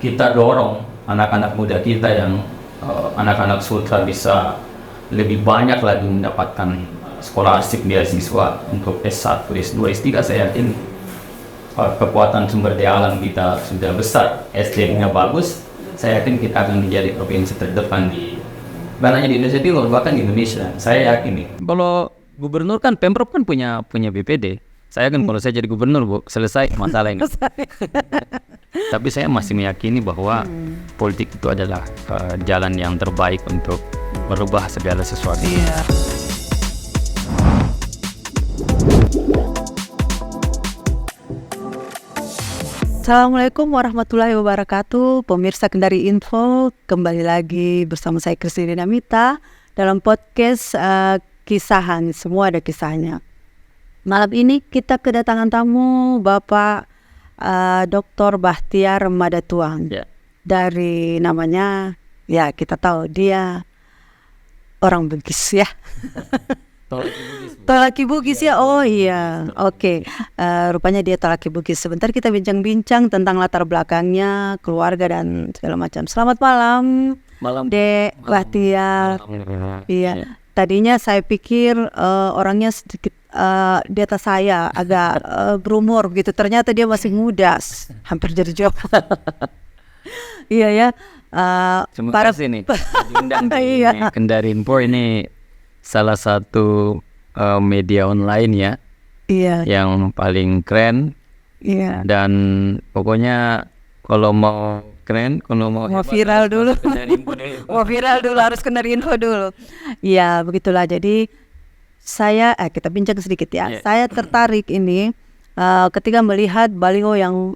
kita dorong anak-anak muda kita yang anak-anak Sultra bisa lebih banyak lagi mendapatkan scholarship beasiswa untuk S1, S2, S3. Saya yakin kekuatan sumber daya alam kita sudah besar, SDM-nya bagus. Saya yakin kita akan menjadi provinsi terdepan bukan hanya di Indonesia Timur, bahkan di Indonesia. Saya yakin nih. Kalau gubernur kan, Pemprov kan punya BPD. Saya kan kalau saya jadi gubernur, Bu, selesai masalah ini. Tapi saya masih meyakini bahwa politik itu adalah jalan yang terbaik untuk merubah segala sesuatu. Iya. Assalamualaikum warahmatullahi wabarakatuh. Pemirsa Kendari Info, kembali lagi bersama saya Kristina Dinamita dalam podcast Kisahan. Semua ada kisahnya. Malam ini kita kedatangan tamu Bapak Dr. Bahtiar Madatuang. Dari namanya, ya kita tahu dia orang Bugis ya. Tolaki Bugis ya, oh iya, oke. Rupanya dia Tolaki Bugis. Sebentar kita bincang-bincang tentang latar belakangnya, keluarga dan segala macam. Selamat malam, Dek Bahtiar. Iya. Tadinya saya pikir orangnya sedikit di atas saya, agak berumur gitu. Ternyata dia masih muda, hampir jadi job. Iya ya. Terima kasih nih diundang di Kendari Info. Ini salah satu media online ya, yang paling keren. Dan pokoknya kalau mau keren, kalau mau viral dulu, mau viral dulu harus Kendari Info dulu. Iya begitulah. Jadi saya kita bincang sedikit ya. Saya tertarik ini ketika melihat baliho yang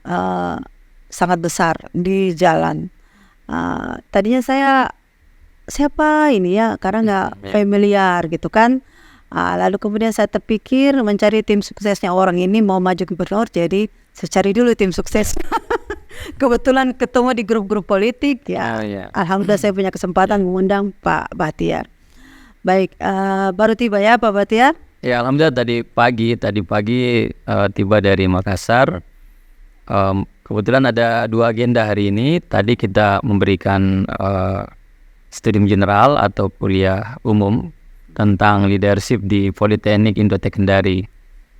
sangat besar di jalan. Tadinya saya siapa ini ya, karena nggak familiar gitu kan. Lalu kemudian saya terpikir mencari tim suksesnya orang ini mau maju gubernur, jadi saya cari dulu tim sukses. Kebetulan ketemu di grup-grup politik ya. Alhamdulillah saya punya kesempatan mengundang Pak Bahtiar. Baik, baru tiba ya Pak Bahtiar? Ya, alhamdulillah tadi pagi tiba dari Makassar. Kebetulan ada 2 agenda hari ini. Tadi kita memberikan studium general atau kuliah umum tentang leadership di Politeknik Indotek Kendari.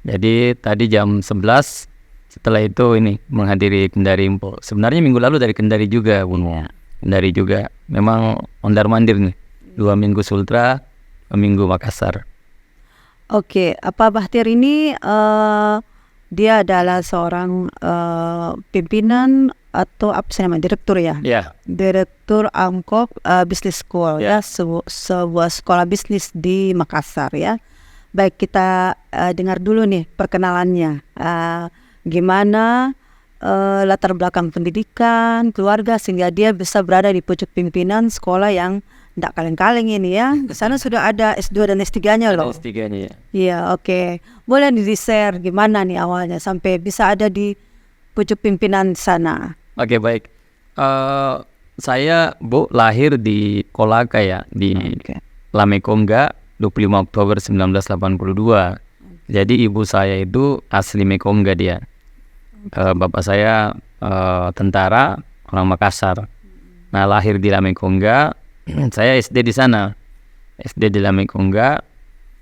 Jadi tadi jam 11, setelah itu ini menghadiri Kendari Info. Sebenarnya minggu lalu dari Kendari juga, Bu. Kendari juga. Memang ondar-mandir nih. 2 minggu Sultra, 2 minggu Makassar. Oke, Pak Bahtiar ini dia adalah seorang pimpinan atau apa sih namanya, direktur ya? Direktur AMKOP Business School ya, sebuah sekolah bisnis di Makassar ya. Baik, kita dengar dulu nih perkenalannya. Gimana latar belakang pendidikan, keluarga sehingga dia bisa berada di pucuk pimpinan sekolah yang tidak kaleng-kaleng ini ya. Di sana sudah ada S2 dan S3-nya loh. S3-nya ya. Iya, oke. Boleh di-share gimana nih awalnya sampai bisa ada di pucuk pimpinan sana? Oke, baik. Saya, Bu, lahir di Kolaka ya, di Lamekongga, 25 Oktober 1982. Jadi ibu saya itu asli Mekongga dia. Bapak saya tentara, orang Makassar. Nah, lahir di Lamekongga, saya SD di sana. SD di Lamekongga,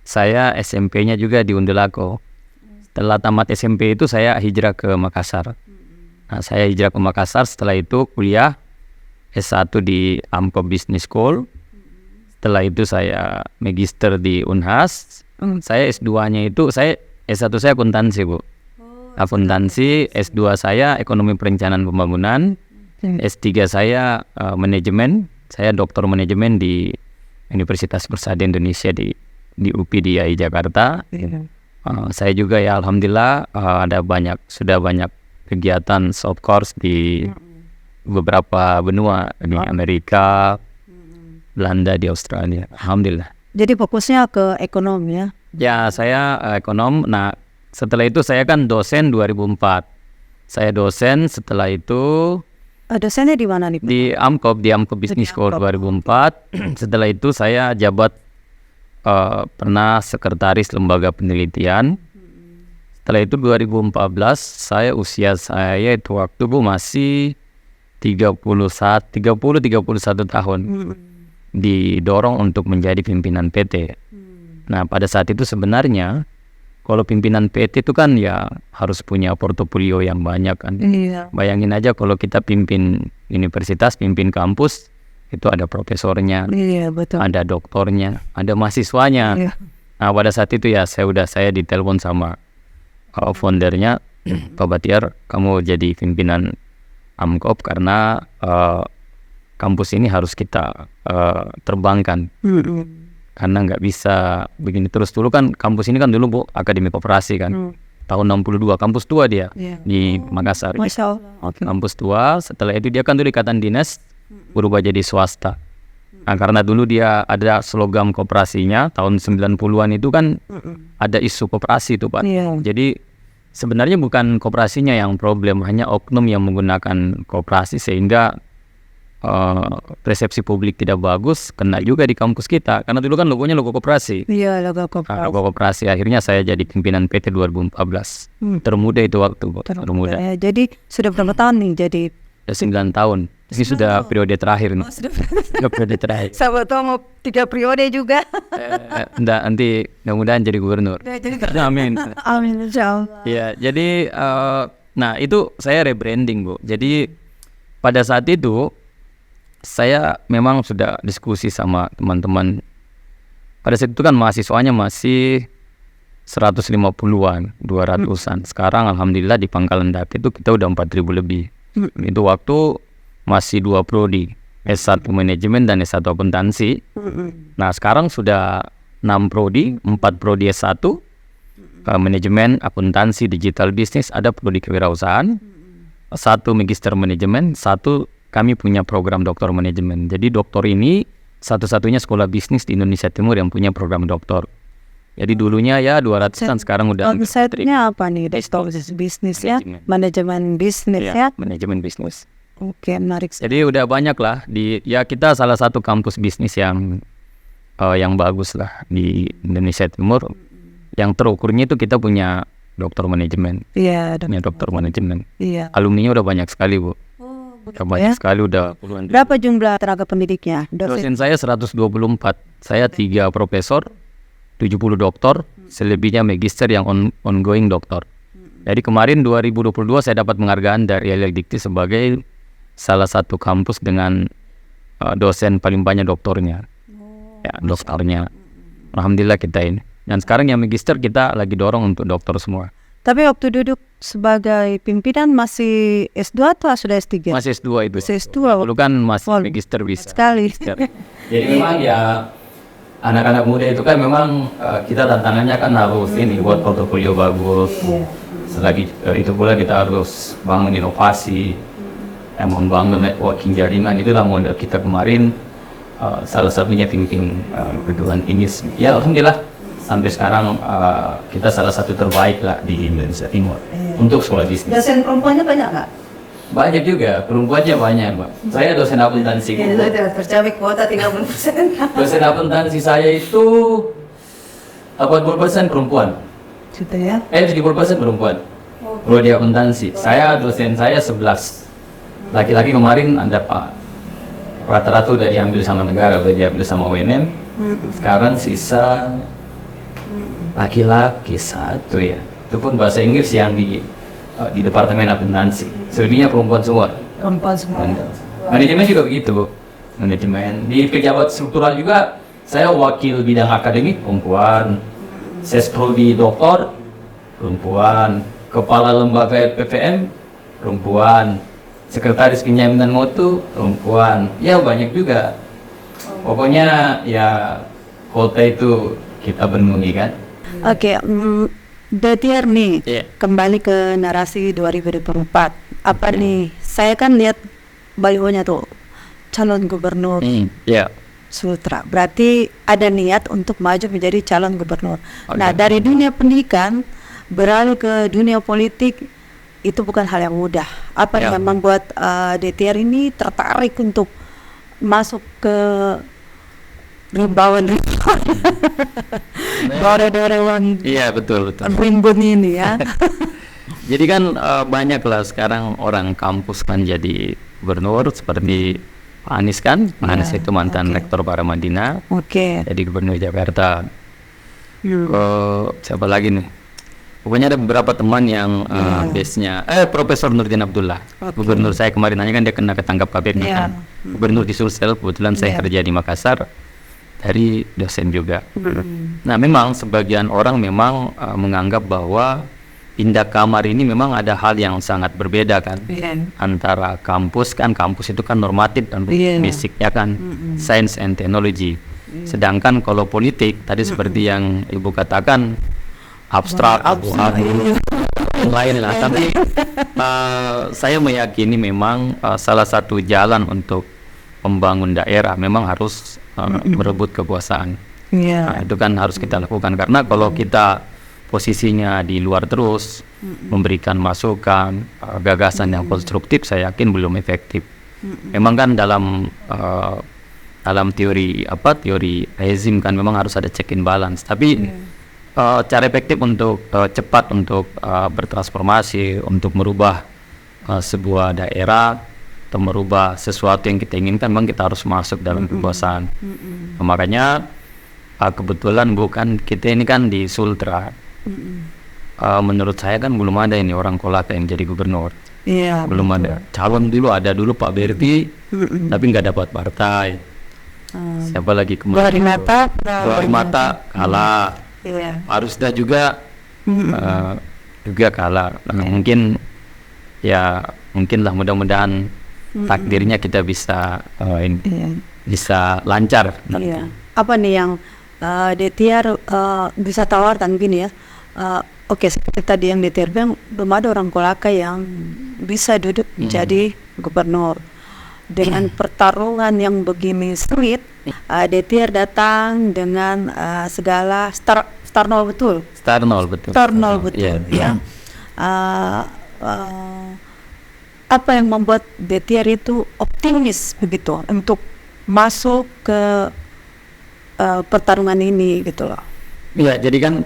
saya SMP-nya juga di Undulako. Setelah tamat SMP itu saya hijrah ke Makassar. Nah, saya hijrah ke Makassar, setelah itu kuliah S1 di AMKOP Business School. Setelah itu saya magister di Unhas. Saya S2-nya itu, S1 saya akuntansi, Bu. Akuntansi, S2 saya ekonomi perencanaan pembangunan. S3 saya manajemen. Saya doktor manajemen di Universitas Persada Indonesia di UPI di AI Jakarta. Saya juga ya alhamdulillah sudah banyak kegiatan soft course di beberapa benua, di Amerika, Belanda, di Australia. Alhamdulillah. Jadi fokusnya ke ekonomi ya? Ya, saya ekonom. Nah, setelah itu saya kan dosen 2004. Saya dosen, setelah itu dosennya di mana nih? Di AMKOP Business School 2004. Setelah itu saya jabat pernah sekretaris lembaga penelitian. Setelah itu 2014 usia saya itu waktu, Bu, masih 31 tahun didorong untuk menjadi pimpinan PT. Nah, pada saat itu sebenarnya kalau pimpinan PT itu kan ya harus punya portofolio yang banyak kan. Iya. Bayangin aja kalau kita pimpin universitas, pimpin kampus, itu ada profesornya, Iya, betul. ada doktornya, ada mahasiswanya. Iya. Nah, pada saat itu ya saya ditelepon sama foundernya, Pak Batiar, kamu jadi pimpinan AMKOP karena kampus ini harus kita terbangkan. Karena nggak bisa begini terus. Dulu kan kampus ini kan dulu Bu Akademi Koperasi kan, tahun 62, kampus tua dia di Makassar. Masya Allah. Oke. Kampus tua, setelah itu dia kan dulu ikatan dinas, berubah jadi swasta. Nah, karena dulu dia ada slogan koperasinya, tahun 90-an itu kan ada isu koperasi itu Pak. Iya. Jadi sebenarnya bukan koperasinya yang problem, hanya oknum yang menggunakan koperasi sehingga persepsi publik tidak bagus, kena juga di kampus kita. Karena dulu kan logonya logo koperasi. Iya, logo Nah, koperasi. logo koperasi, akhirnya saya jadi pimpinan PT 2014. Termuda itu waktu, Bu. Termuda. Ya, jadi sudah berapa tahun nih jadi? Ya, 9 tahun. Ini sudah periode terakhir nih. Sudah periode terakhir. Sahabat tahu mau 3 periode juga. Enggak, nanti mudah-mudahan jadi gubernur. Amin. Amin, insya Allah. Ya, jadi nah itu saya rebranding Bu. Jadi pada saat itu saya memang sudah diskusi sama teman-teman. Pada saat itu kan mahasiswanya masih 150-an, 200-an. Sekarang alhamdulillah di Pangkalan Date itu kita udah 4.000 lebih. Itu waktu masih 2 prodi, S1 manajemen dan S1 akuntansi. Nah, sekarang sudah 6 prodi, 4 prodi S1, manajemen, akuntansi, digital bisnis, ada prodi kewirausahaan, 1 magister manajemen, 1 kami punya program doktor manajemen. Jadi doktor ini satu-satunya sekolah bisnis di Indonesia Timur yang punya program doktor. Jadi dulunya ya 200-an, sekarang udah Website-nya apa nih? Doktor bisnis ya, manajemen bisnis ya. Manajemen bisnis. Oke, menarik. Jadi udah banyak lah ya kita salah satu kampus bisnis yang bagus lah di Indonesia Timur. Yang terukurnya itu kita punya doktor manajemen. Iya, Punya doktor manajemen. Iya. Alumninya udah banyak sekali Bu. Udah banyak sekali, udah puluhan ribu. Berapa jumlah tenaga pendidiknya? Dosen saya 124. Saya 3 profesor, 70 doktor, selebihnya magister yang ongoing doktor. Jadi kemarin 2022 saya dapat penghargaan dari LL Dikti sebagai salah satu kampus dengan dosen paling banyak doktornya. Ya, doktornya. Alhamdulillah kita ini. Dan sekarang yang magister kita lagi dorong untuk doktor semua. Tapi waktu duduk sebagai pimpinan masih S2 atau sudah S3? Masih S2 itu. Masih S2. Dulu kan masih magister bisa. Sekali. Jadi memang ya anak-anak muda itu kan memang kita tantangannya kan harus ini buat portofolio bagus. Selagi itu pula kita harus bangun inovasi, membangun networking jaringan. Itulah modal kita kemarin. Salah satunya pimpin perguruan ini. Ya alhamdulillah sampai sekarang kita salah satu terbaik lah di Indonesia Timur untuk sekolah bisnis. Dosen perempuannya banyak nggak? Banyak juga, perempuannya banyak Mbak. Saya dosen akuntansi. Tercapai kuota 30%. Dosen akuntansi saya itu 80% perempuan. Gitu ya? 70% perempuan. Prodi akuntansi. Dosen saya 11. Laki-laki kemarin ada Pak. Rata-rata udah diambil sama negara, udah diambil sama UNM. Sekarang sisa laki-laki 1 ya. Itu pun bahasa Inggris yang di departemen akuntansi. Selebihnya perempuan semua. Perempuan semua. Manajemen juga begitu, Bu. Manajemen. Di pejabat struktural juga saya wakil bidang akademik perempuan. Sesprodi doktor perempuan. Kepala lembaga PPM perempuan. Sekretaris penjaminan mutu perempuan. Ya banyak juga. Pokoknya ya kota itu kita penuhi kan. Oke, Batiar nih, kembali ke narasi 2024. Apa nih? Saya kan lihat balihonya tuh, calon gubernur Sutra. Berarti ada niat untuk maju menjadi calon gubernur. Nah, dari dunia pendidikan beralih ke dunia politik itu bukan hal yang mudah. Apa yang membuat DTR ini tertarik untuk masuk ke rimbauan dore-dorewan. Iya betul. Rimbun ini ya. Jadi kan banyak lah sekarang orang kampus kan jadi gubernur seperti Pak Anies kan, Pak Anies itu mantan rektor Paramadina, jadi gubernur Jakarta. Siapa lagi nih? Pokoknya ada beberapa teman yang base-nya Profesor Nurdin Abdullah. Gubernur saya kemarin nanya kan dia kena ketangkap KPK kan. Gubernur di Sulsel, kebetulan saya kerja di Makassar, dari dosen juga. Nah, memang sebagian orang memang menganggap bahwa pindah kamar ini memang ada hal yang sangat berbeda kan, antara kampus itu kan normatif dan basicnya kan science and technology. Sedangkan kalau politik tadi seperti yang Ibu katakan abstrak, lain lah. Tapi saya meyakini memang salah satu jalan untuk membangun daerah memang harus merebut kekuasaan. Nah, itu kan harus kita lakukan, karena kalau kita posisinya di luar terus memberikan masukan, gagasan yang konstruktif, saya yakin belum efektif. Memang kan dalam teori rezim kan memang harus ada check and balance. Tapi cara efektif untuk cepat untuk bertransformasi, untuk merubah sebuah daerah atau merubah sesuatu yang kita inginkan, memang kita harus masuk dalam kekuasaan. Makanya kebetulan kita ini kan di Sultra. Menurut saya kan belum ada ini orang Kolaka yang jadi gubernur. Belum ada. Calon dulu Pak Berti, tapi nggak dapat partai. Siapa lagi kemarin? Mata kalah. Harusnya juga kalah. Mungkin lah, mudah-mudahan takdirnya kita bisa lancar nanti. Apa nih yang DTR bisa tawarkan gini ya? Seperti tadi yang DTR bilang, belum ada orang Kolaka yang bisa duduk jadi gubernur. Dengan pertarungan yang begini sulit, DTR datang dengan segala Star Nol betul. Ya. Apa yang membuat DTR itu optimis begitu untuk masuk ke pertarungan ini gitu loh? Ya, jadi kan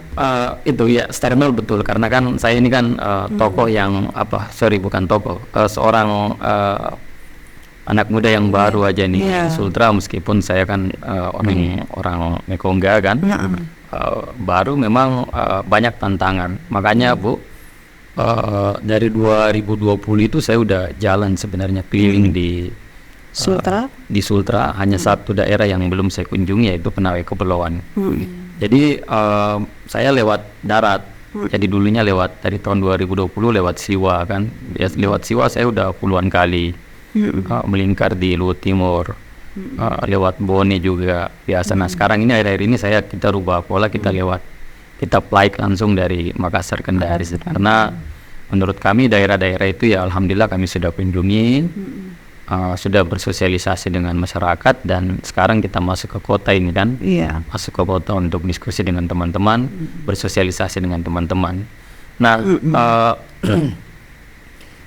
Star Nol betul, karena kan saya ini kan tokoh yang bukan tokoh, seorang anak muda yang baru aja nih Sultra, meskipun saya kan orang Mekongga kan, baru memang banyak tantangan. Makanya Bu, dari 2020 itu saya udah jalan sebenarnya keliling di Sultra, hanya satu daerah yang belum saya kunjungi, yaitu Penawai Kepulauan. Jadi saya lewat darat. Jadi dulunya dari tahun 2020 lewat Siwa kan. Lewat Siwa saya udah puluhan kali. Melingkar di Luhut Timur, lewat Bone juga biasa. Nah, sekarang ini akhir-akhir ini kita rubah pola, kita flight langsung dari Makassar Kendari, karena menurut kami daerah-daerah itu alhamdulillah kami sudah kunjungi, sudah bersosialisasi dengan masyarakat, dan sekarang kita masuk ke kota ini kan, masuk ke kota untuk diskusi dengan teman-teman, bersosialisasi dengan teman-teman. Nah,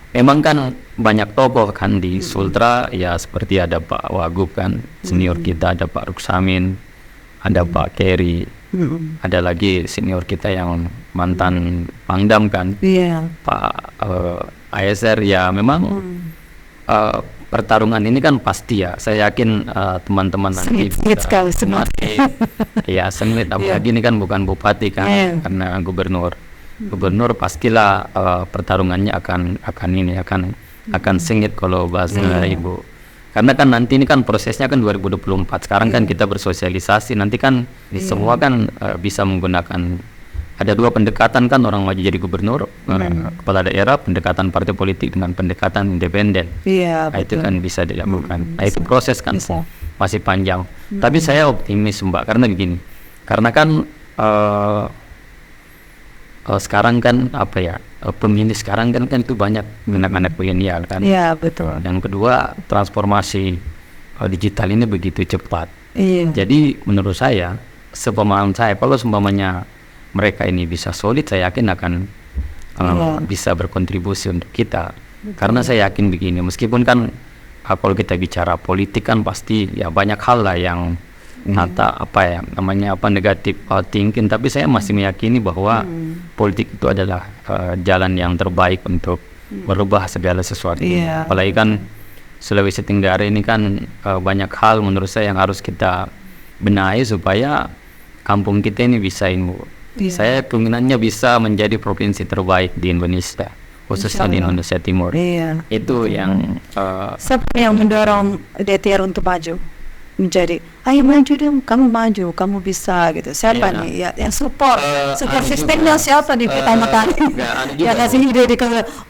memang kan banyak tokoh kan di Sultra, seperti ada Pak Wagub kan, senior kita, ada Pak Ruksamin, ada Pak Keri, ada lagi senior kita yang mantan Pangdam kan, Pak ASR. Memang pertarungan ini kan pasti saya yakin teman-teman nanti sengit, apalagi ini kan bukan bupati kan, karena gubernur pastilah pertarungannya akan sengit kalau bahasa Ibu, karena kan nanti ini kan prosesnya kan 2024. Sekarang kan kita bersosialisasi, nanti kan semua kan bisa menggunakan, ada dua pendekatan kan orang maju jadi gubernur, kepala daerah, pendekatan partai politik dengan pendekatan independen. Itu kan bisa dilakukan. Itu proses kan masih panjang. Tapi saya optimis Mbak, karena begini, karena kan sekarang kan pemilih sekarang kan itu banyak anak-anak milenial kan. Betul. Yang kedua, transformasi digital ini begitu cepat. Jadi menurut saya, sepemahaman saya, kalau seumpamanya mereka ini bisa solid, saya yakin akan bisa berkontribusi untuk kita. Karena saya yakin begini, meskipun kan kalau kita bicara politik kan pasti banyak hal lah yang negatif thinking, tapi saya masih meyakini bahwa politik itu adalah jalan yang terbaik untuk merubah segala sesuatu. Apalagi kan Sulawesi Tenggara ini kan banyak hal menurut saya yang harus kita benahi supaya kampung kita ini bisa ini, Bu. Saya keinginannya bisa menjadi provinsi terbaik di Indonesia, khususnya di Indonesia Timur. Itu yang siapa yang mendorong DTR untuk maju menjadi ayo maju dong, kamu maju, kamu bisa gitu, siapa nih ya yang support sistemnya siapa di pertama kali ya kasih ide di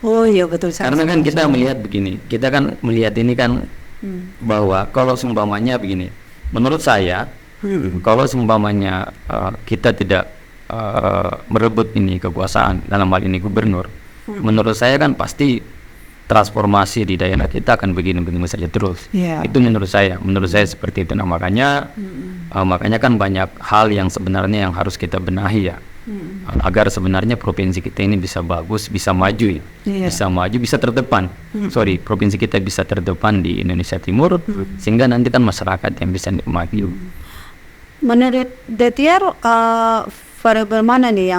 oh iya betul. Karena kan kita melihat begini, kita kan melihat ini kan bahwa kalau seumpamanya begini, menurut saya kalau seumpamanya kita tidak merebut ini kekuasaan, dalam hal ini gubernur, menurut saya kan pasti transformasi di daerah kita akan begini-begini saja terus. Itu menurut saya seperti itu. Nah makanya kan banyak hal yang sebenarnya yang harus kita benahi ya, agar sebenarnya provinsi kita ini bisa bagus, bisa maju ya, bisa maju, bisa terdepan. Provinsi kita bisa terdepan di Indonesia Timur, sehingga nanti kan masyarakat yang bisa nikmati. Menurut DTR variabel mana nih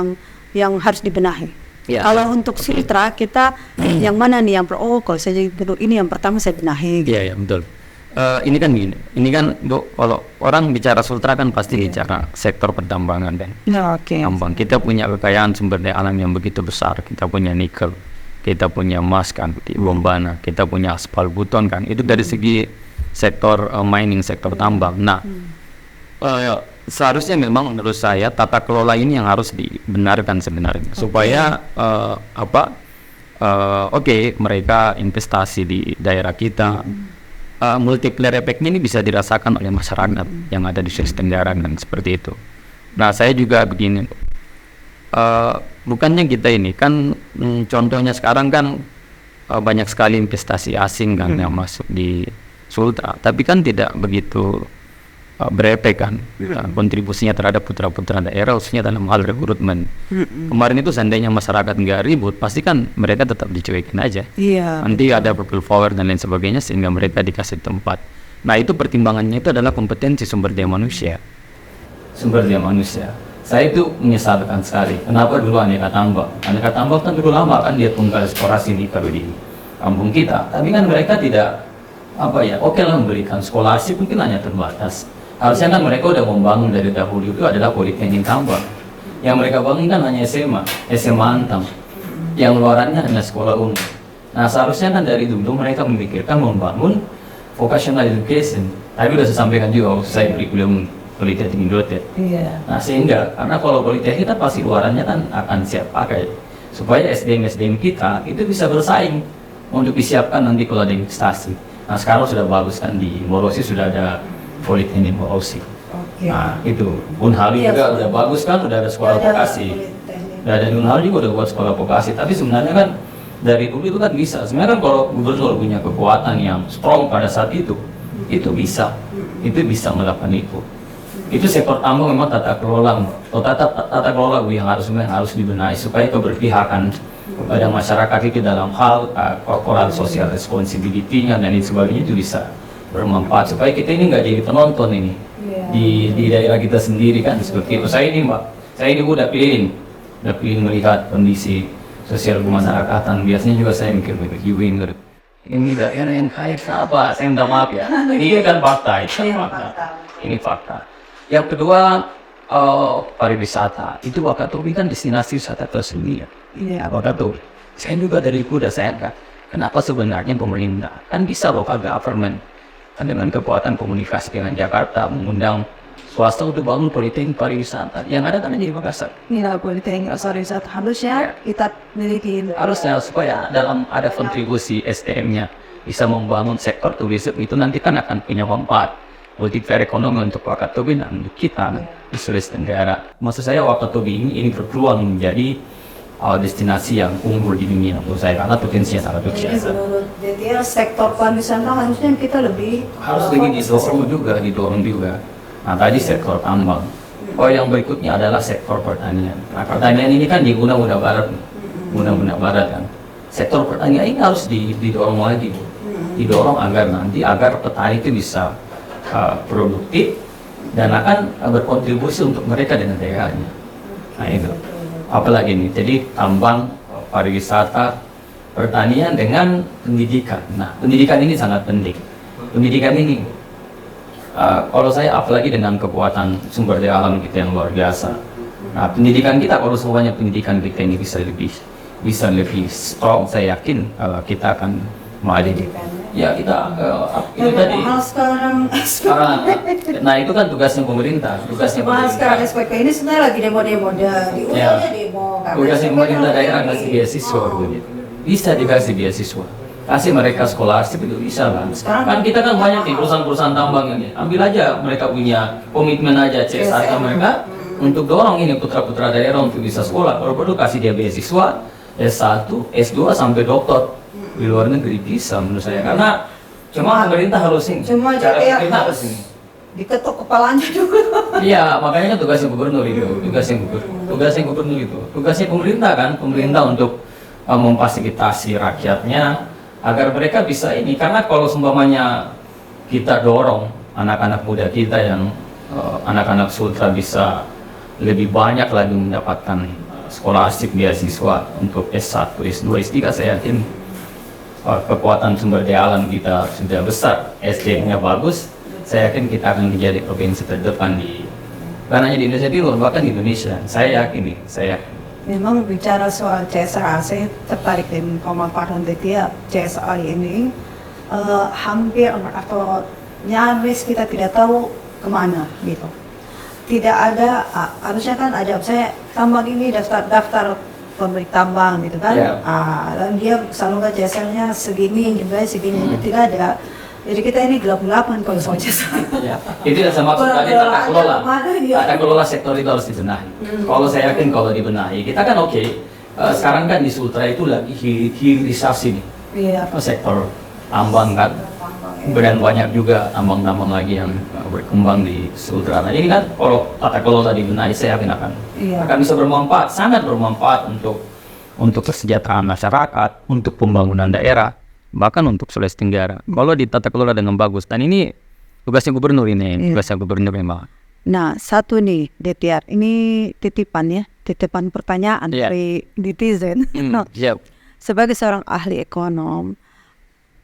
yang harus dibenahi? Kalau untuk Sultra kita yang mana nih yang kalau saya jadi ini yang pertama saya benahi. Iya betul. Ini kan gini, ini kan Bu, kalau orang bicara Sultra kan pasti bicara sektor pertambangan kan. Tambang, kita punya kekayaan sumber daya alam yang begitu besar. Kita punya nikel, kita punya emas kan di Bombana, kita punya aspal buton kan. Itu dari segi sektor mining, sektor tambang. Nah, seharusnya memang menurut saya tata kelola ini yang harus dibenarkan sebenarnya supaya mereka investasi di daerah kita, multiplier efeknya ini bisa dirasakan oleh masyarakat yang ada di Sulawesi Tenggara dan seperti itu. Nah saya juga begini, bukannya kita ini kan contohnya sekarang kan banyak sekali investasi asing kan yang masuk di Sultra, tapi kan tidak begitu berefek kan kontribusinya terhadap putra-putra daerah, khususnya dalam hal rekrutmen. Kemarin itu seandainya masyarakat nggak ribut, pasti kan mereka tetap dicuekin aja. Nanti ada people power dan lain sebagainya sehingga mereka dikasih tempat. Nah itu pertimbangannya itu adalah kompetensi sumber daya manusia. Sumber daya manusia. Saya itu menyesalkan sekali. Kenapa dulu aneka tambang? Aneka tambang kan dulu lama kan dia tunggal eksplorasi di kampung kita. Tapi kan mereka tidak oke lah memberikan sekolasi mungkin hanya terbatas. Harusnya kan mereka udah membangun dari dahulu itu adalah politeknik tambang. Yang mereka bangun kan hanya SMA Antam. Yang luarannya hanya sekolah umum. Nah seharusnya kan dari dulu mereka memikirkan membangun vocational education. Tapi udah saya sampaikan juga saya beri kuliah politeknik dotet. Nah sehingga karena kalau politeknik kita pasti luarannya kan akan siap pakai supaya SDM kita itu bisa bersaing untuk disiapkan nanti kalau ada investasi. Nah sekarang sudah bagus kan di Morosi sudah ada Politeknik Morosi. Nah itu Unhali juga udah bagus kan, udah ada sekolah vokasi. Udah ada Unhali juga udah buat sekolah vokasi. Tapi sebenarnya kan dari dulu itu kan bisa. Sebenarnya kan kalau gubernur punya kekuatan yang strong pada saat itu bisa melakukan itu. Itu sektor tambang memang tata kelola yang harus dibenahi supaya keberpihakan pada masyarakat itu dalam hal corporate social responsibility-nya dan lain sebagainya itu bisa bermanfaat supaya kita ini nggak jadi penonton ini di daerah kita sendiri kan seperti itu. Saya ini udah pilih melihat kondisi sosial kemasyarakatan. Biasanya juga saya mikir ini daerah yang kaya apa? Saya minta maaf ya. Ini kan fakta, ini fakta. Yang kedua pariwisata itu Wakatobi kan destinasi wisata tersendiri. Wakatobi. Saya juga dari kuda saya enggak. Kenapa sebenarnya pemerintah kan bisa local government kan dengan kekuatan komunikasi dengan Jakarta mengundang swasta untuk bangun politeknik pariwisata yang ada kan di Makassar. Politeknik pariwisata harusnya kita miliki. Harusnya supaya dalam ada kontribusi SDM-nya bisa membangun sektor turisme itu nanti kan akan punya manfaat multiplier ekonomi untuk Wakatobi dan untuk kita di Sulawesi Tenggara. Maksud saya Wakatobi ini berpeluang menjadi destinasi yang unggul di dunia menurut saya karena potensinya sangat besar. Menurut DTR sektor pariwisata harusnya kita harus didorong juga. Nah tadi sektor tambang. Yang berikutnya adalah sektor pertanian. Nah pertanian ini kan di Guna Barat kan. Sektor pertanian ini harus didorong lagi, didorong agar petani itu bisa produktif dan akan berkontribusi untuk mereka dengan daerahnya. Nah itu. Apalagi nih, jadi tambang, pariwisata, pertanian dengan pendidikan. Nah, pendidikan ini sangat penting. Pendidikan ini, kalau saya apalagi dengan kekuatan sumber daya alam kita yang luar biasa. Nah, pendidikan kita kalau semuanya pendidikan kita ini bisa lebih strong, saya yakin kita akan maju. Ya kita itu tadi. Sekarang. Nah itu kan tugasnya pemerintah, Sekarang SPP ini sebenarnya lagi demo-demo di demo. Tugasnya pemerintah daerah kasih beasiswa, bisa dikasih beasiswa, kasih mereka scholarship itu bisa lah. Kan kita kan banyak nih perusahaan-perusahaan tambang ini, ambil aja mereka punya komitmen aja CSR mereka untuk dorong ini putra-putra daerah untuk bisa sekolah. Kalau perlu kasih dia beasiswa S1, S2 sampai doktor. Di luar negeri bisa menurut saya, karena cuma pemerintah harus ini, cara pemerintah harus ini diketuk kepalanya juga. Iya, makanya kan tugasnya gubernur itu, tugasnya gubernur itu, tugasnya pemerintah kan, pemerintah untuk memfasilitasi rakyatnya agar mereka bisa ini, karena kalau seumpamanya kita dorong anak-anak muda kita yang anak-anak Sultra bisa lebih banyak lagi mendapatkan scholarship beasiswa untuk S1, S2, S3, saya yakin kekuatan sumber daya alam kita sudah besar, SDM-nya bagus, saya yakin kita akan menjadi provinsi terdepan bukan hanya di Indonesia Timur, bahkan di Indonesia. Saya yakin. Memang bicara soal CSR, saya tertarik dengan pemanfaatan tiap CSR ini. Hampir atau nyaris kita tidak tahu kemana gitu. Tidak ada, harusnya kan ada, saya tambang ini daftar pemilik tambang gitu kan, dan dia selalu nggak CSR-nya segini, tidak ada. Jadi kita ini gelap-gelapan kalau soal CSR. Itu sama tadi tata kelola sektor itu harus dibenahi. Kalau saya yakin kalau dibenahi, kita kan sekarang kan di Sultra itu lagi hilirisasi nih, sektor tambang kan, dan banyak juga tambang-tambang lagi yang berkembang di Sultra. Nah ini kan kalau tata kelola dibenahi, saya yakin akan bisa bermanfaat, sangat bermanfaat untuk kesejahteraan masyarakat, untuk pembangunan daerah, bahkan untuk Sulawesi Tenggara. Kalau ditata kelola dengan bagus, dan ini tugasnya gubernur tugasnya gubernur memang. Nah, satu nih, DTR, ini titipan pertanyaan dari netizen. Sebagai seorang ahli ekonom,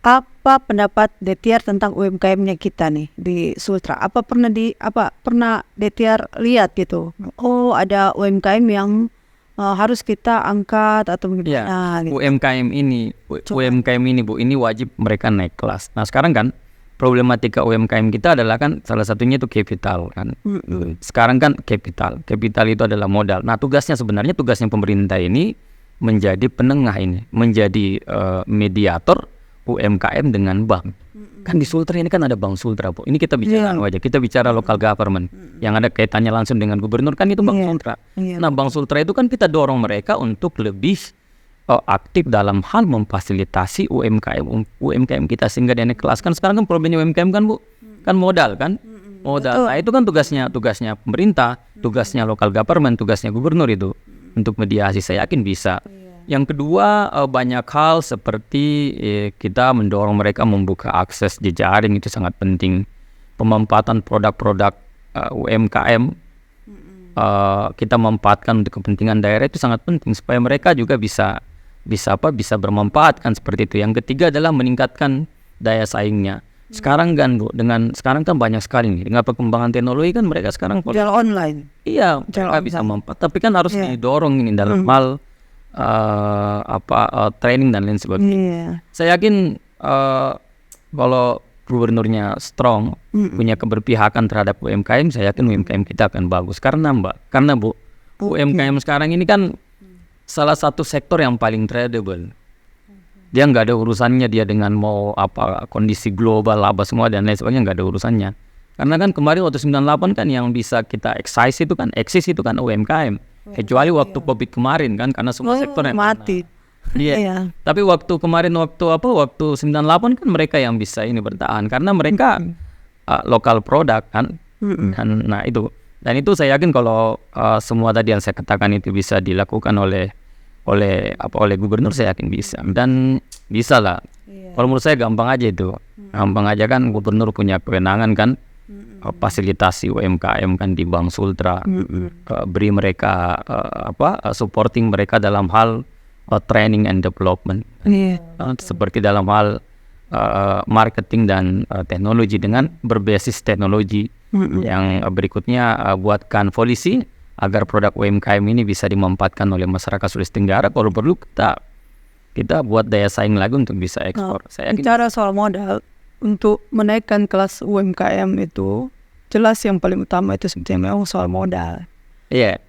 apa pendapat DTR tentang UMKM-nya kita nih di Sultra? Apa pernah DTR lihat gitu? Oh, ada UMKM yang harus kita angkat atau begitu. Nah, gitu. UMKM ini Bu, ini wajib mereka naik kelas. Nah, sekarang kan problematika UMKM kita adalah kan salah satunya itu capital kan. Sekarang kan capital itu adalah modal. Nah, tugasnya pemerintah ini menjadi penengah ini, menjadi mediator UMKM dengan bank. Kan di Sultra ini kan ada Bank Sultra, Bu. Ini kita bicara kita bicara local government yang ada kaitannya langsung dengan gubernur, kan itu Bank Sultra. Nah, Bank Sultra itu kan kita dorong mereka untuk lebih aktif dalam hal memfasilitasi UMKM kita sehingga dia naik kelas. Kan sekarang kan problemnya UMKM kan, Bu, kan modal kan. Modal. Nah, itu kan tugasnya pemerintah, tugasnya local government, tugasnya gubernur itu untuk mediasi. Saya yakin bisa. Yang kedua, banyak hal seperti kita mendorong mereka membuka akses jejaring, itu sangat penting. Pemanfaatan produk-produk UMKM kita memanfaatkan untuk kepentingan daerah itu sangat penting supaya mereka juga bisa bermanfaat kan, seperti itu. Yang ketiga adalah meningkatkan daya saingnya. Sekarang kan Bu, sekarang kan banyak sekali nih dengan perkembangan teknologi kan, mereka sekarang jual online. Iya, mereka bisa manfaat, tapi kan harus didorong ini dalam hal training dan lain sebagainya. Saya yakin kalau gubernurnya strong, punya keberpihakan terhadap UMKM, saya yakin UMKM kita akan bagus. Karena Bu, UMKM sekarang ini kan salah satu sektor yang paling tradable. Dia nggak ada urusannya dia dengan mau kondisi global semua dan lain sebagainya, nggak ada urusannya. Karena kan kemarin waktu 98 kan yang bisa kita eksis itu kan UMKM. Kecuali waktu COVID kemarin kan, karena semua sektor yang mati. Iya. Tapi waktu 98 kan mereka yang bisa ini bertahan karena mereka lokal produk kan. Nah itu, dan itu saya yakin kalau semua tadi yang saya katakan itu bisa dilakukan oleh gubernur, saya yakin bisa, dan bisa lah. Kalau menurut saya gampang aja itu, gampang aja kan, gubernur punya kewenangan kan. Fasilitasi UMKM kan di Bank Sultra, beri mereka supporting mereka dalam hal training and development. Seperti dalam hal marketing dan teknologi dengan berbasis teknologi. Yang berikutnya buatkan polisi agar produk UMKM ini bisa dimanfaatkan oleh masyarakat Sulawesi Tenggara. Kalau perlu kita buat daya saing lagi untuk bisa ekspor. Saya bicara soal modal untuk menaikkan kelas UMKM itu jelas yang paling utama itu sebetulnya memang soal modal. Iya.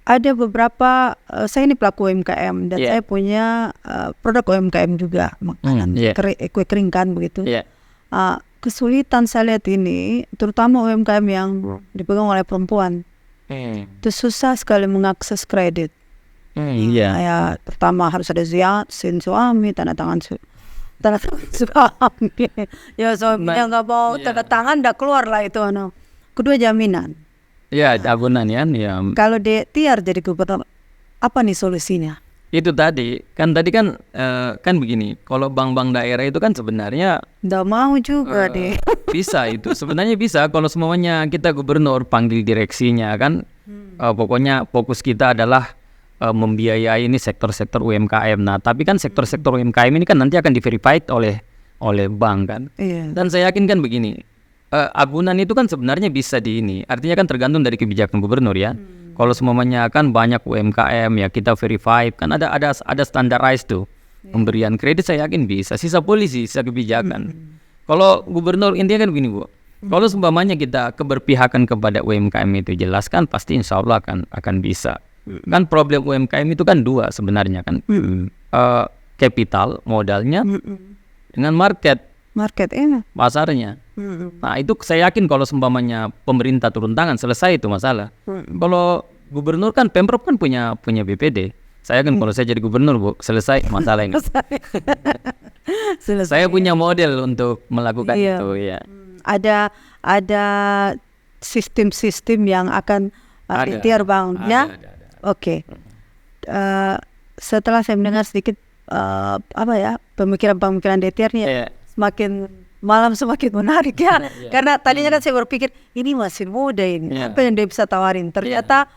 Ada beberapa, saya ini pelaku UMKM dan saya punya produk UMKM juga, makanan kue kering kan begitu. Kesulitan saya lihat ini, terutama UMKM yang dipegang oleh perempuan, itu susah sekali mengakses kredit. Ya, pertama harus ada izin suami, tanda tangan suami. Ya suaminya nggak mau tanda tangan, nggak keluar lah itu. Kedua jaminan. Ya, agunan ya. Kalau DTR jadi gubernur, apa nih solusinya? Itu tadi kan begini. Kalau bank-bank daerah itu kan sebenarnya nggak mau juga deh. Bisa itu, sebenarnya bisa. Kalau semuanya kita gubernur panggil direksinya kan, pokoknya fokus kita adalah membiayai ini sektor-sektor UMKM. Nah, tapi kan sektor-sektor UMKM ini kan nanti akan di-verified oleh bank kan. Dan saya yakin kan begini. Agunan itu kan sebenarnya bisa artinya kan tergantung dari kebijakan gubernur ya. Kalau semuanya kan banyak UMKM ya kita verify kan ada standarized tuh pemberian kredit, saya yakin bisa. Sisa polisi, sisa kebijakan. Kalau gubernur intinya kan begini Bu. Kalau seumpamanya kita keberpihakan kepada UMKM itu jelaskan, pasti insya Allah akan bisa. Kan problem UMKM itu kan dua sebenarnya kan. Capital modalnya dengan market pasarnya. Nah itu saya yakin kalau seumpamanya pemerintah turun tangan selesai itu masalah. Kalau gubernur kan Pemprov kan punya BPD. Saya kan kalau saya jadi gubernur Bu, selesai masalah ini. Saya punya model untuk melakukan itu ya. Ada sistem-sistem yang akan ditiar banknya. Oke. Setelah saya mendengar sedikit pemikiran DTR nih semakin malam semakin menarik ya. Karena tadinya kan saya berpikir ini masih muda ini, apa yang dia bisa tawarin. Ternyata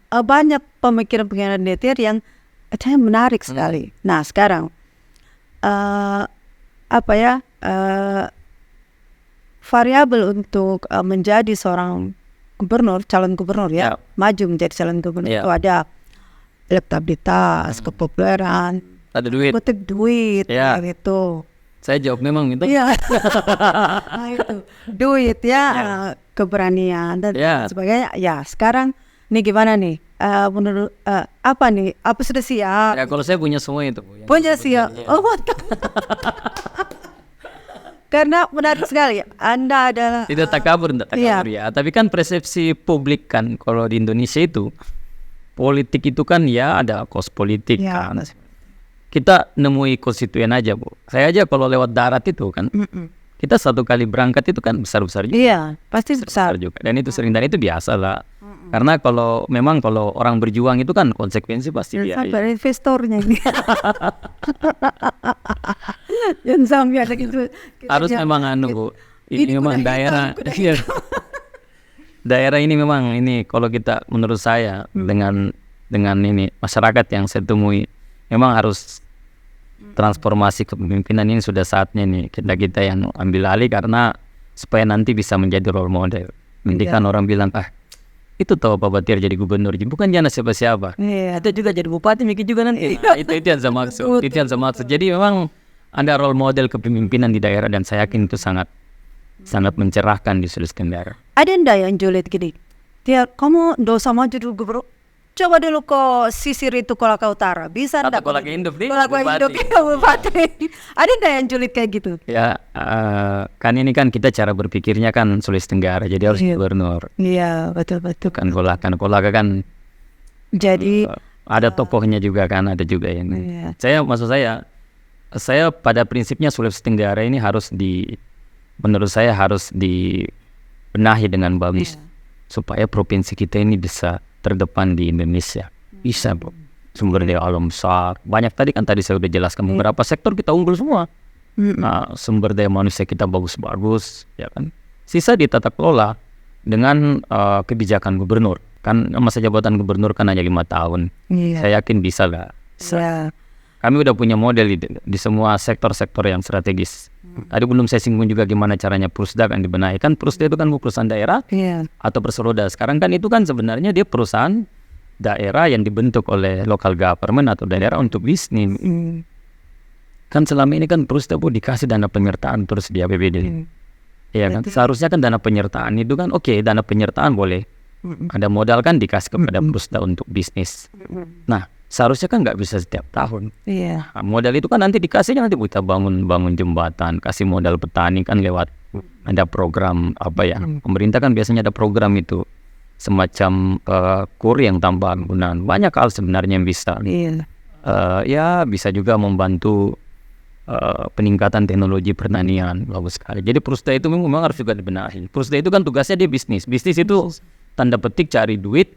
banyak pemikiran DTR yang menarik sekali. Nah sekarang variabel untuk menjadi seorang calon gubernur ya, maju menjadi calon gubernur itu ada elektabilitas, kepopuleran, ada duit, gitu. Saya jawab memang itu. Nah, itu duit keberanian dan sebagainya. Ya sekarang nih gimana nih? Menurut apa sudah siap? Ya kalau saya punya semua itu. Punya siap. Oh mantap. Karena menarik sekali. Anda adalah tidak takabur ya. Tapi kan persepsi publik kan kalau di Indonesia itu politik itu kan ya ada kos politik kan. Kita nemui konstituen aja Bu. Saya aja kalau lewat darat itu kan, kita satu kali berangkat itu kan besar-besar juga. Iya, pasti besar juga. Dan itu sering, dan itu biasa lah. Karena kalau orang berjuang itu kan konsekuensi pasti biaya. Sampai investornya ini. Jangan sampai ada gitu. Harus memang Bu. Ini memang daerah. Daerah ini memang kalau kita menurut saya dengan ini masyarakat yang saya temui memang harus transformasi kepemimpinan ini sudah saatnya nih kita yang ambil alih karena supaya nanti bisa menjadi role model. Nanti kan orang bilang itu tahu Pak Batiar jadi gubernur, bukan jana siapa-siapa. Itu juga jadi bupati mikir juga nanti. Itu yang saya maksud. Jadi memang ada role model kepemimpinan di daerah dan saya yakin itu sangat mencerahkan di Sulawesi Tenggara. Ada ndak yang julid gini? Tiar, kamu ndak usah maju dulu gubernur. Coba dulu kok sisir itu Kolaka Utara, bisa ndak? Kolaka Induk bupati. Ada ndak yang julid kayak gitu? Ya, kan ini kan kita cara berpikirnya kan Sulawesi Tenggara, jadi harus gubernur. Iya, betul. Kan Kolaka kan. Jadi ada tokohnya juga kan, ada juga ini. Saya pada prinsipnya Sulawesi Tenggara ini menurut saya harus dibenahi dengan bagus supaya provinsi kita ini bisa terdepan di Indonesia. Bisa Bu. Sumber daya alam besar banyak, tadi saya udah jelaskan beberapa sektor kita unggul semua. Nah, sumber daya manusia kita bagus-bagus ya kan. Sisa ditata kelola dengan kebijakan gubernur. Kan masa jabatan gubernur kan hanya 5 tahun. Iya. Saya yakin bisa lah. Ya. Kami udah punya model di semua sektor-sektor yang strategis. Tadi belum saya singgung juga gimana caranya Prusda kan dibenahi. Kan Prusda itu kan perusahaan daerah Iya. atau Persroda. Sekarang kan itu kan sebenarnya dia perusahaan daerah yang dibentuk oleh local government atau daerah untuk bisnis. Kan selama ini kan Prusda dikasih dana penyertaan terus di APBD. Iya kan? Seharusnya kan dana penyertaan itu kan dana penyertaan boleh. Ada modal kan dikasih kepada Prusda untuk bisnis. Nah, seharusnya kan nggak bisa setiap tahun. Iya. Nah, modal itu kan nanti dikasihnya nanti kita bangun jembatan, kasih modal petani kan lewat ada program pemerintah kan biasanya ada program itu semacam KUR yang tanpa penggunaan. Banyak hal sebenarnya yang bisa. Iya. Ya bisa juga membantu peningkatan teknologi pertanian, bagus sekali. Jadi Prusda itu memang harus juga dibenahi. Prusda itu kan tugasnya dia bisnis. Bisnis itu tanda petik cari duit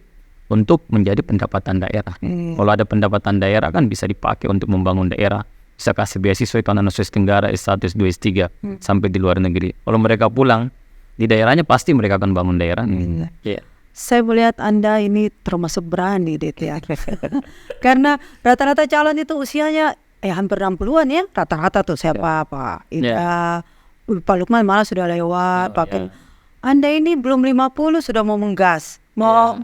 untuk menjadi pendapatan daerah. Kalau ada pendapatan daerah kan bisa dipakai untuk membangun daerah. Bisa kasih beasiswa itu anak Sulawesi Tenggara S1, S2, S3 sampai di luar negeri. Kalau mereka pulang di daerahnya pasti mereka akan bangun daerah. Yeah. Saya melihat Anda ini termasuk berani deh ya. Karena rata-rata calon itu usianya hampir 60-an ya. Rata-rata tuh siapa Pak Ida, Pak Lukman malah sudah lewat. Anda ini belum 50 sudah mau menggas. Mau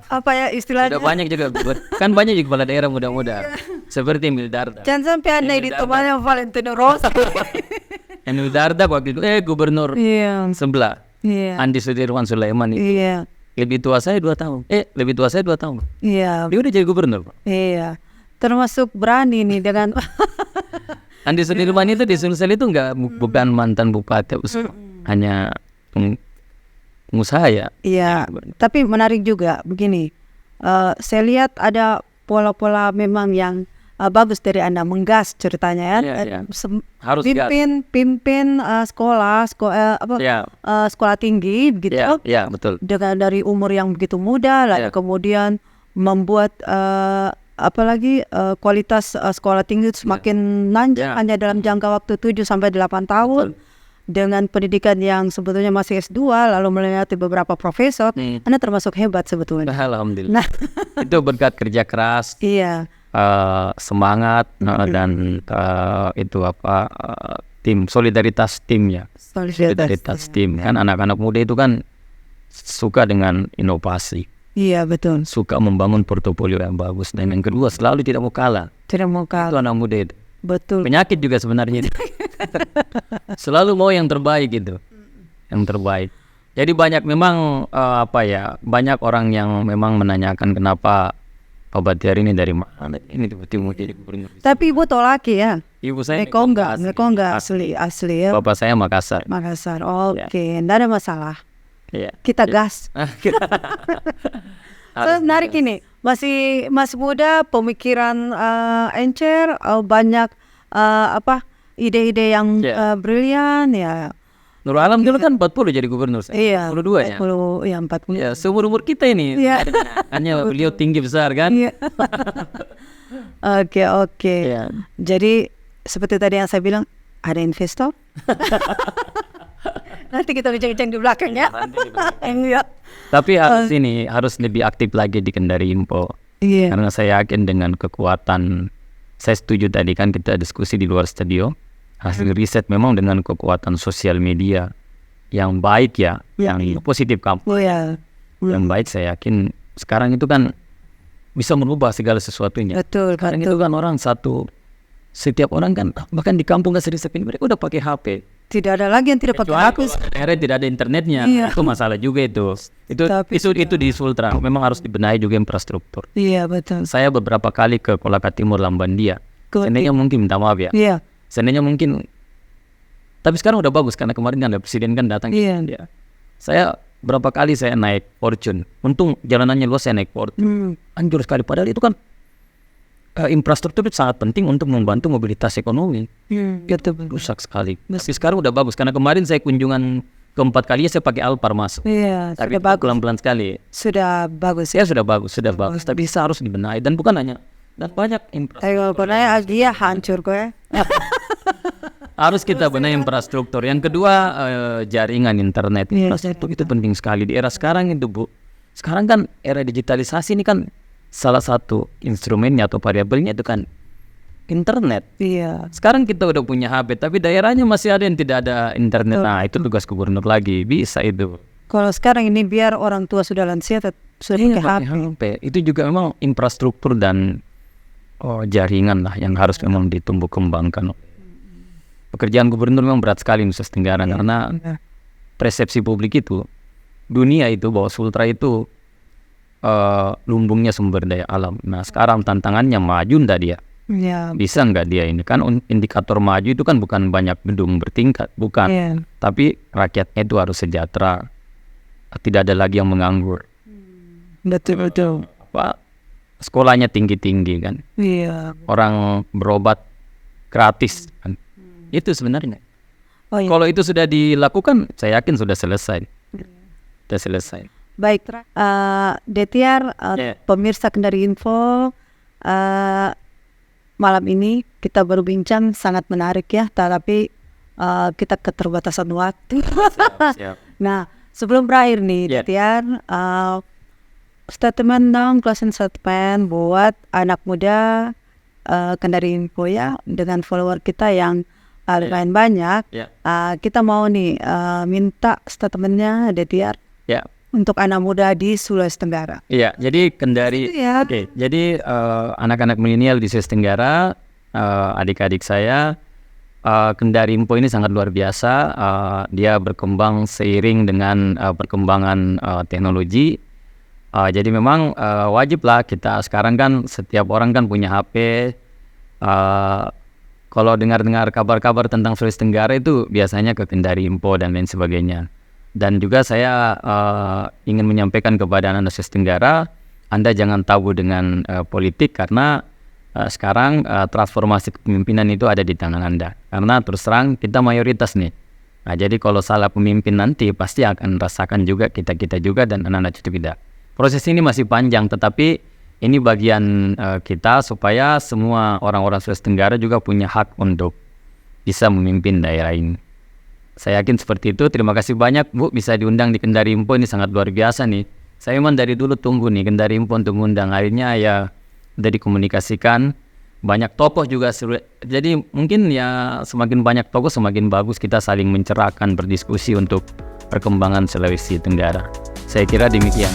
apa ya istilahnya? Sudah banyak juga, kan banyak juga kepala daerah muda-muda seperti Emil Dardak. Jangan sampai Anda ini temannya Valentino Rossi. Emil Dardak waktu itu gubernur sebelah. Andi Sudirman Sulaiman itu. Lebih tua saya 2 tahun. Lebih tua saya 2 tahun. Iya. Dia udah jadi gubernur. Iya. Termasuk berani nih dengan Andi Sudirman itu di Sulsel itu bukan mantan bupati, hanya pengusaha ya. Iya, tapi menarik juga begini. Saya lihat ada pola-pola memang yang bagus dari Anda, menggas ceritanya ya. Harus pimpin sekolah tinggi begitu. Iya, betul. Dengan dari umur yang begitu muda, lalu kemudian membuat kualitas sekolah tinggi semakin nanjak hanya dalam jangka waktu 7 sampai 8 tahun. Betul. Dengan pendidikan yang sebetulnya masih S2 lalu melewati beberapa profesor, Anda termasuk hebat sebetulnya. Alhamdulillah. Nah, itu berkat kerja keras, semangat dan tim solidaritas timnya. Solidaritas tim kan anak-anak muda itu kan suka dengan inovasi. Iya betul. Suka membangun portofolio yang bagus dan yang kedua selalu tidak mau kalah. Tidak mau kalah. Itu anak muda itu. Betul. Penyakit juga sebenarnya. Selalu mau yang terbaik gitu. Yang terbaik. Jadi banyak memang banyak orang yang memang menanyakan kenapa Pak Batiar ini dari mana ini tiba-tiba jadi gubernur. Tapi ibu tolaki ya? Ibu saya Mekonggak asli ya. Bapak saya Makassar. Oke. Nggak ada masalah. Kita gas. Menarik ini. Masih muda, pemikiran encer, banyak ide-ide yang brilian ya. Nurul Alam dulu kan 40 jadi gubernur saya. Iya. 42 ya. 40. Ya, seumur kita ini. Iya. Hanya beliau tinggi besar kan. Iya. Oke. Iya. Jadi seperti tadi yang saya bilang, ada investor. Nanti kita bincang-bincang di belakang ya. Iya. Tapi harus lebih aktif lagi di Kendari Info. Iya. Karena saya yakin dengan kekuatan, saya setuju tadi kan kita diskusi di luar studio. Hasil riset memang dengan kekuatan sosial media yang baik yang positif kampus. Yang baik saya yakin sekarang itu kan bisa merubah segala sesuatunya. Betul. Sekarang itu kan setiap orang kan bahkan di kampung kasih riset ini mereka udah pakai HP. Tidak ada lagi yang tidak pakai HP. Daerah tidak ada internetnya. Itu masalah juga itu. Itu di Sultra memang harus dibenahi juga infrastruktur. Iya betul. Saya beberapa kali ke Kolaka Timur Lambandia. Seandainya mungkin minta maaf ya. Iya. Seandainya mungkin, tapi sekarang udah bagus karena kemarin kan ada presiden kan datang. Iya. Saya berapa kali saya naik Fortune. Untung jalanannya luas saya naik Fortune. Anjur sekali. Padahal itu kan infrastruktur itu sangat penting untuk membantu mobilitas ekonomi. Itu rusak sekali. Tapi sekarang udah bagus karena kemarin saya kunjungan keempat kalinya saya pakai Alphard masuk. Iya. Tapi pelan-pelan sekali. Sudah bagus. Ya sudah bagus. Tapi harus dibenahi dan bukan hanya. Dan banyak infrastruktur. Dia hancur kok ya. Harus kita benahi infrastruktur. Yang kedua jaringan internet. Itu penting sekali di era sekarang itu Bu. Sekarang kan era digitalisasi ini kan salah satu instrumennya atau variabelnya itu kan internet. Iya. Sekarang kita udah punya HP, tapi daerahnya masih ada yang tidak ada internet. Nah, itu tugas gubernur lagi, bisa itu. Kalau sekarang ini biar orang tua sudah lansia sudah pakai HP. Itu juga memang infrastruktur dan jaringan lah yang harus memang ditumbuh kembangkan. Pekerjaan gubernur memang berat sekali Nusa Tenggara karena persepsi publik itu dunia itu bahwa Sultra itu lumbungnya sumber daya alam. Nah, sekarang tantangannya maju ndak dia? Ya. Bisa nggak dia ini kan indikator maju itu kan bukan banyak gedung bertingkat, bukan, tapi rakyatnya itu harus sejahtera, tidak ada lagi yang menganggur. Betul. Sekolahnya tinggi-tinggi kan, Iya. orang berobat gratis kan. Itu sebenarnya. Kalau itu sudah dilakukan, saya yakin sudah selesai. Sudah selesai. Baik, Detiar, pemirsa Kendari Info, malam ini kita berbincang sangat menarik ya, tapi kita keterbatasan waktu. Siap. Nah, sebelum berakhir nih, Detiar, statement dong, closing statement buat anak muda Kendari Info ya, dengan follower kita yang lumayan banyak. Kita mau nih minta statementnya Detiar untuk anak muda di Sulawesi Tenggara. Iya, jadi Kendari. Jadi anak-anak milenial di Sulawesi Tenggara, adik-adik saya, Kendari Info ini sangat luar biasa. Dia berkembang seiring dengan perkembangan teknologi. Jadi memang wajib lah kita sekarang kan setiap orang kan punya HP. Kalau dengar-dengar kabar-kabar tentang Sulawesi Tenggara itu biasanya ke Kendari Info dan lain sebagainya. Dan juga saya ingin menyampaikan kepada anak Sulawesi Tenggara, Anda jangan tabu dengan politik karena sekarang transformasi kepemimpinan itu ada di tangan Anda. Karena terus terang kita mayoritas nih. Nah, jadi kalau salah pemimpin nanti pasti akan rasakan juga kita juga dan anak-anak cucu kita. Proses ini masih panjang, tetapi ini bagian kita supaya semua orang-orang Sulawesi Tenggara juga punya hak untuk bisa memimpin daerah ini. Saya yakin seperti itu. Terima kasih banyak Bu bisa diundang di Kendari Info, ini sangat luar biasa nih. Saya memang dari dulu tunggu nih Kendari Info untuk mengundang, akhirnya ya udah dikomunikasikan. Banyak tokoh juga, jadi mungkin ya semakin banyak tokoh semakin bagus kita saling mencerahkan, berdiskusi untuk perkembangan Sulawesi Tenggara. Saya kira demikian.